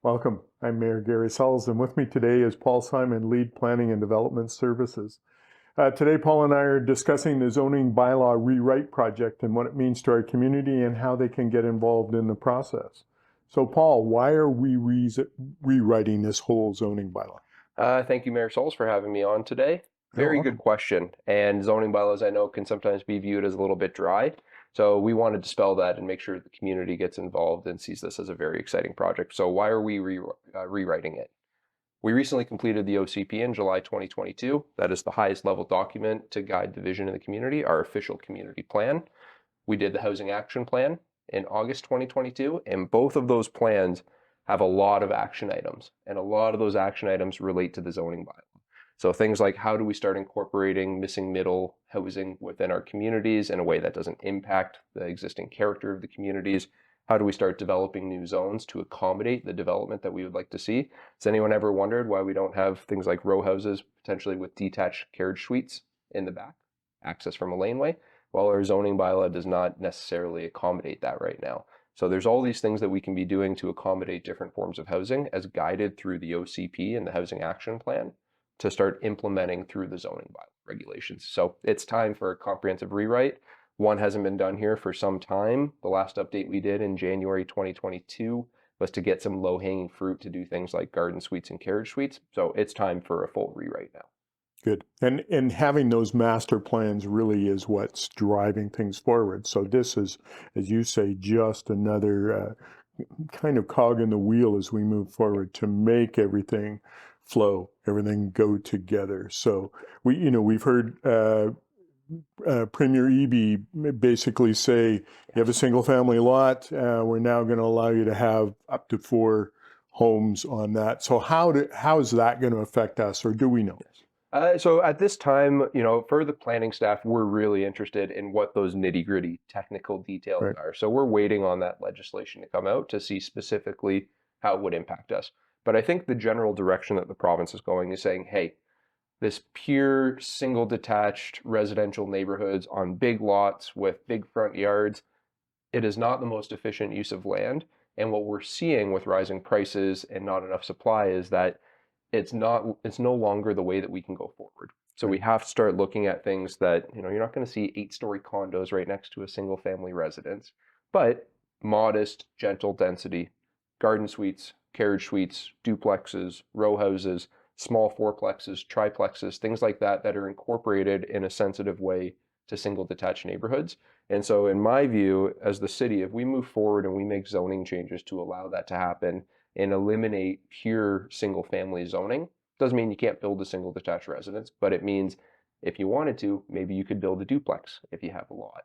Welcome. I'm Mayor Gary Sells, and with me today is Paul Simon, Lead Planning and Development Services. Today, Paul and I are discussing the zoning bylaw rewrite project and what it means to our community and how they can get involved in the process. So, Paul, why are we rewriting this whole zoning bylaw? Thank you, Mayor Souls, for having me on today. You're Very good welcome. question. And zoning bylaws, I know, can sometimes be viewed as a little bit dry. So we want to dispel that and make sure the community gets involved and sees this as a very exciting project. So why are we rewriting it? We recently completed the OCP in July 2022. That is the highest level document to guide the vision of the community, our official community plan. We did the housing action plan in August 2022, and both of those plans have a lot of action items, and a lot of those action items relate to the zoning bylaw. So things like, how do we start incorporating missing middle housing within our communities in a way that doesn't impact the existing character of the communities? How do we start developing new zones to accommodate the development that we would like to see? Has anyone ever wondered why we don't have things like row houses, potentially with detached carriage suites in the back, access from a laneway? Well, our zoning bylaw does not necessarily accommodate that right now. So there's all these things that we can be doing to accommodate different forms of housing as guided through the OCP and the Housing Action Plan to start implementing through the zoning bylaw regulations. So it's time for a comprehensive rewrite. One hasn't been done here for some time. The last update we did in January 2022 was to get some low-hanging fruit to do things like garden suites and carriage suites. So it's time for a full rewrite now. Good. And having those master plans really is what's driving things forward. So this is, as you say, just another kind of cog in the wheel as we move forward to make everything flow, everything go together. So we've heard Premier Eby basically say, you have a single family lot, we're now going to allow you to have up to 4 homes on that. So how is that going to affect us, or do we know? So at this time, for the planning staff, we're really interested in what those nitty-gritty technical details Right. are. So we're waiting on that legislation to come out to see specifically how it would impact us. But I think the general direction that the province is going is saying, hey, this pure single detached residential neighborhoods on big lots with big front yards, it is not the most efficient use of land. And what we're seeing with rising prices and not enough supply is that it's no longer the way that we can go forward. So we Right. have to start looking at things that, you're not going to see 8-story condos right next to a single family residence, but modest, gentle density, garden suites, carriage suites, duplexes, row houses, small fourplexes, triplexes, things like that are incorporated in a sensitive way to single detached neighborhoods. And so in my view, as the city, if we move forward and we make zoning changes to allow that to happen, and eliminate pure single family zoning. Doesn't mean you can't build a single detached residence, but it means if you wanted to, maybe you could build a duplex if you have a lot.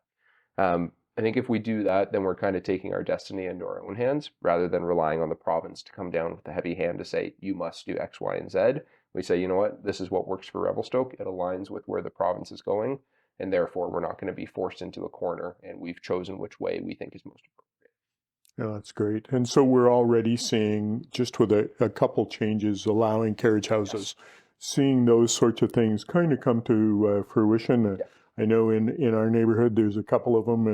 I think if we do that, then we're kind of taking our destiny into our own hands rather than relying on the province to come down with a heavy hand to say, you must do X, Y, and Z. We say, you know what, this is what works for Revelstoke. It aligns with where the province is going, and therefore we're not going to be forced into a corner, and we've chosen which way we think is most appropriate. Yeah, that's great. And so we're already seeing, just with a couple changes, allowing carriage Yes. houses, seeing those sorts of things kind of come to fruition. Yeah. I know in our neighborhood, there's a couple of them,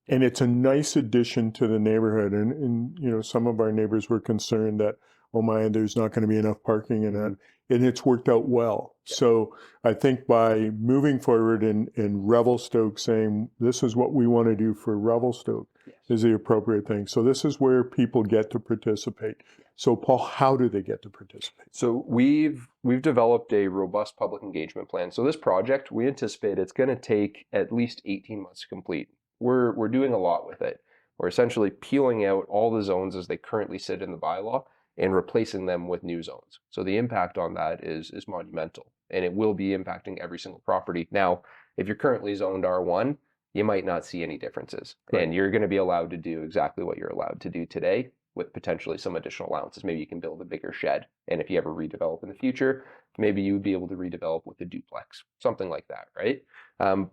and it's a nice addition to the neighborhood. And some of our neighbors were concerned that, oh my, there's not going to be enough parking and that. And it's worked out well. Yeah. So I think by moving forward in Revelstoke saying, this is what we want to do for Revelstoke, Yes. is the appropriate thing. So this is where people get to participate. So Paul, how do they get to participate? So we've developed a robust public engagement plan. So this project, we anticipate it's going to take at least 18 months to complete. We're doing a lot with it. We're essentially peeling out all the zones as they currently sit in the bylaw and replacing them with new zones. So the impact on that is monumental, and it will be impacting every single property. Now, if you're currently zoned R1, you might not see any differences, Right. and you're going to be allowed to do exactly what you're allowed to do today with potentially some additional allowances. Maybe you can build a bigger shed. And if you ever redevelop in the future, maybe you would be able to redevelop with a duplex, something like that, right?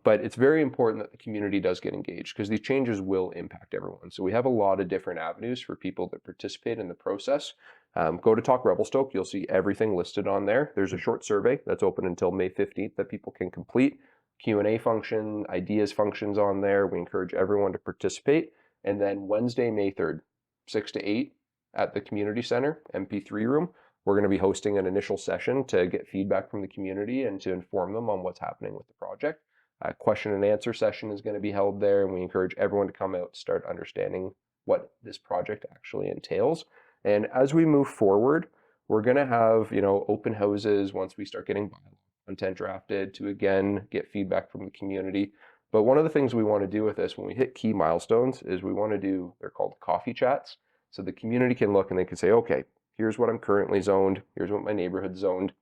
But it's very important that the community does get engaged because these changes will impact everyone. So we have a lot of different avenues for people that participate in the process. Go to Talk Revelstoke. You'll see everything listed on there. There's a short survey that's open until May 15th that people can complete. Q&A function, ideas functions on there. We encourage everyone to participate. And then Wednesday, May 3rd, 6 to 8, at the community center, MP3 room. We're going to be hosting an initial session to get feedback from the community and to inform them on what's happening with the project. A question and answer session is going to be held there, and we encourage everyone to come out, start understanding what this project actually entails. And as we move forward, we're going to have, open houses once we start getting bylaw content drafted to again get feedback from the community. But one of the things we want to do with this when we hit key milestones is we want to do, they're called coffee chats. So the community can look and they can say, okay, here's what I'm currently zoned. Here's what my neighborhood's zoned.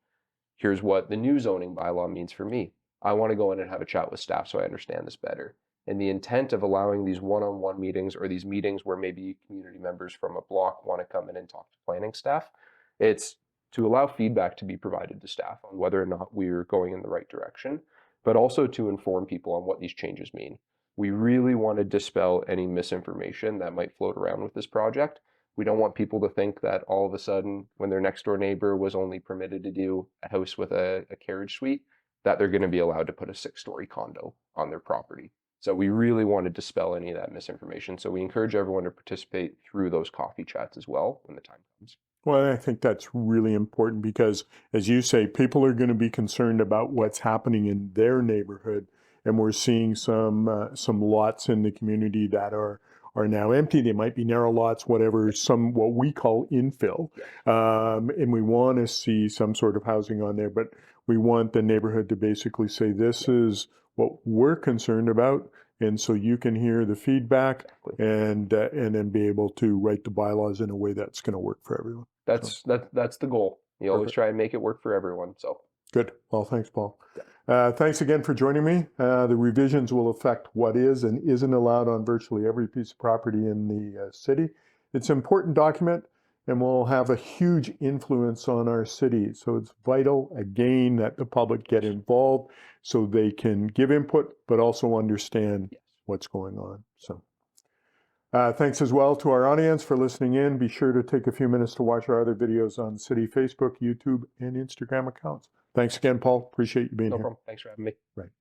Here's what the new zoning bylaw means for me. I want to go in and have a chat with staff so I understand this better. And the intent of allowing these one-on-one meetings or these meetings where maybe community members from a block want to come in and talk to planning staff, it's to allow feedback to be provided to staff on whether or not we're going in the right direction, but also to inform people on what these changes mean. We really want to dispel any misinformation that might float around with this project. We don't want people to think that all of a sudden, when their next door neighbor was only permitted to do a house with a carriage suite, that they're going to be allowed to put a 6-story condo on their property. So we really want to dispel any of that misinformation. So we encourage everyone to participate through those coffee chats as well when the time comes. Well, I think that's really important because, as you say, people are going to be concerned about what's happening in their neighborhood, and we're seeing some lots in the community that are now empty. They might be narrow lots, whatever, some what we call infill, and we want to see some sort of housing on there. But we want the neighborhood to basically say, "This is what we're concerned about." And so you can hear the feedback and then be able to write the bylaws in a way that's going to work for everyone. That's the goal. You always try and make it work for everyone. So good. Well, thanks, Paul. Thanks again for joining me. The revisions will affect what is and isn't allowed on virtually every piece of property in the city. It's an important document and will have a huge influence on our city. So it's vital, again, that the public get involved so they can give input, but also understand what's going on. So thanks as well to our audience for listening in. Be sure to take a few minutes to watch our other videos on City Facebook, YouTube, and Instagram accounts. Thanks again, Paul. Appreciate you being here. No problem. Thanks for having me. Right.